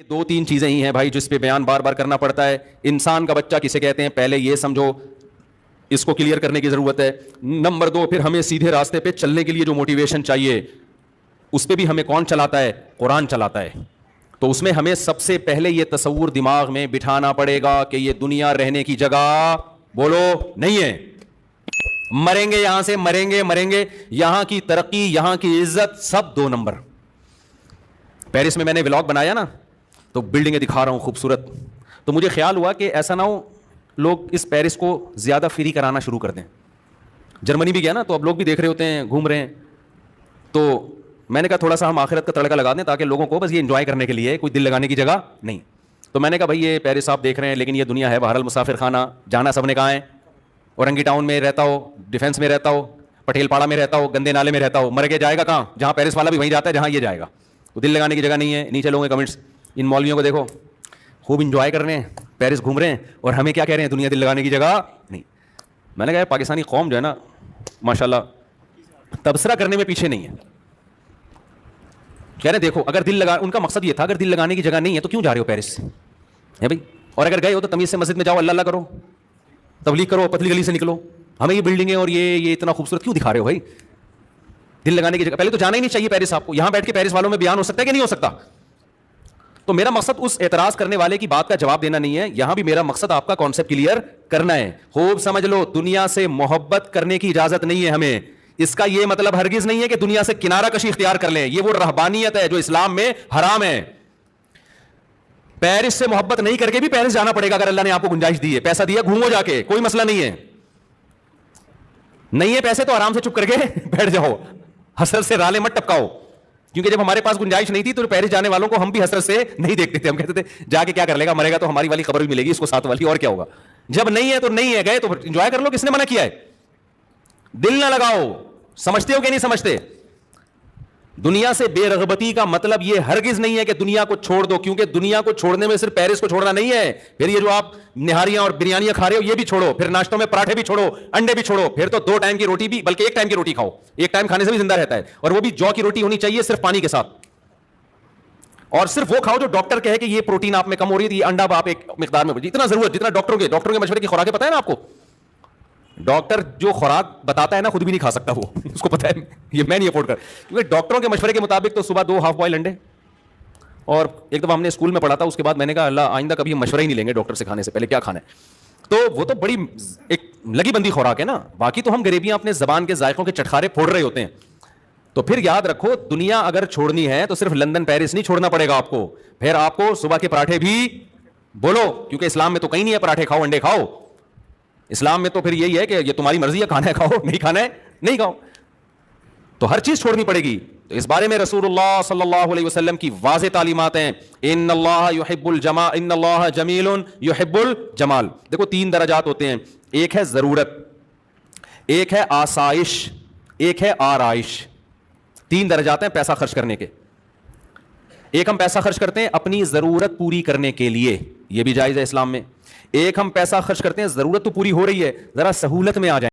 دو تین چیزیں ہی ہیں بھائی جس پہ بیان بار بار کرنا پڑتا ہے. انسان کا بچہ کسے کہتے ہیں پہلے یہ سمجھو, اس کو کلیئر کرنے کی ضرورت ہے. نمبر دو, پھر ہمیں سیدھے راستے پہ چلنے کے لیے جو موٹیویشن چاہیے اس پہ بھی ہمیں کون چلاتا ہے؟ قرآن چلاتا ہے. تو اس میں ہمیں سب سے پہلے یہ تصور دماغ میں بٹھانا پڑے گا کہ یہ دنیا رہنے کی جگہ بولو نہیں ہے. مریں گے یہاں سے, مریں گے. یہاں کی ترقی, یہاں کی عزت سب دو نمبر. پیرس میں نے ولاگ بنایا نا, تو بلڈنگیں دکھا رہا ہوں خوبصورت, تو مجھے خیال ہوا کہ ایسا نہ ہو لوگ اس پیرس کو زیادہ فری کرانا شروع کر دیں. جرمنی بھی گیا نا, تو اب لوگ بھی دیکھ رہے ہوتے ہیں, گھوم رہے ہیں. تو میں نے کہا تھوڑا سا ہم آخرت کا تڑکا لگا دیں تاکہ لوگوں کو بس یہ انجوائے کرنے کے لیے, کوئی دل لگانے کی جگہ نہیں. تو میں نے کہا بھائی یہ پیرس آپ دیکھ رہے ہیں لیکن یہ دنیا ہے بہرحال مسافر خانہ. جانا سب نے کہاں ہے, اورنگی ٹاؤن میں رہتا ہو, ڈیفینس میں رہتا ہو, پٹیل پاڑا میں رہتا ہو, گندے نالے میں رہتا ہو, مر کے جائے گا کہاں؟ جہاں پیرس والا بھی وہیں جاتا ہے جہاں یہ جائے گا. تو دل لگانے کی جگہ نہیں ہے. نیچے لوگوں کے کمنٹس, ان مولویوں کو دیکھو خوب انجوائے کر رہے ہیں, پیرس گھوم رہے ہیں, اور ہمیں کیا کہہ رہے ہیں؟ دنیا دل لگانے کی جگہ نہیں. میں نے کہا پاکستانی قوم جو ہے نا ماشاءاللہ تبصرہ کرنے میں پیچھے نہیں ہے. کہہ رہے دیکھو اگر دل لگا, ان کا مقصد یہ تھا اگر دل لگانے کی جگہ نہیں ہے تو کیوں جا رہے ہو پیرس ہے بھائی؟ اور اگر گئے ہو تو تمیز سے مسجد میں جاؤ, اللہ اللہ کرو, تبلیغ کرو, پتلی گلی سے نکلو. ہمیں یہ بلڈنگیں اور یہ اتنا خوبصورت کیوں دکھا رہے ہو بھائی؟ دل لگانے کی جگہ پہلے تو جانا ہی نہیں چاہیے پیرس آپ کو. یہاں بیٹھ کے پیرس والوں میں بیان ہو سکتا ہے کہ نہیں ہو سکتا؟ تو میرا مقصد اس اعتراض کرنے والے کی بات کا جواب دینا نہیں ہے, یہاں بھی میرا مقصد آپ کا کانسیپٹ کلیئر کرنا ہے. خوب سمجھ لو, دنیا سے محبت کرنے کی اجازت نہیں ہے ہمیں. اس کا یہ مطلب ہرگز نہیں ہے کہ دنیا سے کنارہ کشی اختیار کر لیں. یہ وہ رہبانیت ہے جو اسلام میں حرام ہے. پیرس سے محبت نہیں کر کے بھی پیرس جانا پڑے گا اگر اللہ نے آپ کو گنجائش دی ہے, پیسہ دیا, گھومو جا کے, کوئی مسئلہ نہیں ہے. نہیں ہے پیسے تو آرام سے چپ کر کے بیٹھ جاؤ, حسرت سے رالے مت ٹپکاؤ. کیونکہ جب ہمارے پاس گنجائش نہیں تھی تو پیرس جانے والوں کو ہم بھی حسرت سے نہیں دیکھتے تھے. ہم کہتے تھے جا کے کیا کر لے گا, مرے گا تو ہماری والی خبر بھی ملے گی اس کو, ساتھ والی, اور کیا ہوگا. جب نہیں ہے تو نہیں ہے, گئے تو انجوائے کر لو. کس نے منع کیا ہے؟ دل نہ لگاؤ. سمجھتے ہو کہ نہیں سمجھتے؟ دنیا سے بے رغبتی کا مطلب یہ ہرگز نہیں ہے کہ دنیا کو چھوڑ دو, کیونکہ دنیا کو چھوڑنے میں صرف پیرس کو چھوڑنا نہیں ہے. پھر یہ جو آپ نہاریاں اور بریانیاں کھا رہے ہو یہ بھی چھوڑو, پھر ناشتوں میں پراٹھے بھی چھوڑو, انڈے بھی چھوڑو, پھر تو 2 ٹائم کی روٹی بھی, بلکہ 1 ٹائم کی روٹی کھاؤ. 1 ٹائم کھانے سے بھی زندہ رہتا ہے, اور وہ بھی جو کی روٹی ہونی چاہیے صرف پانی کے ساتھ. اور صرف وہ کھاؤ جو ڈاکٹر کہے کہ یہ پروٹین آپ میں کم ہو رہی ہے, یہ انڈا آپ ایک مقدار میں, جتنا ضرورت, جتنا ڈاکٹروں کے مشورے کی خوراکیں پتہ ہے نا آپ کو. ڈاکٹر جو خوراک بتاتا ہے نا خود بھی نہیں کھا سکتا وہ, اس کو پتا ہے یہ میں نہیں افورڈ کر, کیونکہ ڈاکٹروں کے مشورے کے مطابق تو صبح 2 ہاف بوائل انڈے. اور ایک دفعہ ہم نے اسکول میں پڑھا تھا, اس کے بعد میں نے کہا اللہ آئندہ کبھی ہم مشورہ ہی نہیں لیں گے ڈاکٹر سے کھانے سے پہلے کیا کھانا ہے. تو وہ تو بڑی ایک لگی بندی خوراک ہے نا, باقی تو ہم غریبیاں اپنے زبان کے ذائقوں کے چٹخارے پھوڑ رہے ہوتے ہیں. تو پھر یاد رکھو, دنیا اگر چھوڑنی ہے تو صرف لندن پیرس نہیں چھوڑنا پڑے گا آپ کو, پھر آپ کو صبح کے پراٹھے بھی بولو, کیونکہ اسلام میں تو کہیں نہیں ہے پراٹھے کھاؤ انڈے کھاؤ. اسلام میں تو پھر یہی ہے کہ یہ تمہاری مرضی ہے, کھانا ہے کھاؤ, نہیں کھانا ہے نہیں کھاؤ. تو ہر چیز چھوڑنی پڑے گی. تو اس بارے میں رسول اللہ صلی اللہ علیہ وسلم کی واضح تعلیمات ہیں, ان اللہ یحب الجمال, ان اللہ جمیل یحب الجمال. دیکھو 3 درجات ہوتے ہیں, ایک ہے ضرورت, ایک ہے آسائش, ایک ہے آرائش. 3 درجات ہیں پیسہ خرچ کرنے کے. ایک ہم پیسہ خرچ کرتے ہیں اپنی ضرورت پوری کرنے کے لیے, یہ بھی جائز ہے اسلام میں. ایک ہم پیسہ خرچ کرتے ہیں ضرورت تو پوری ہو رہی ہے, ذرا سہولت میں آ جائیں.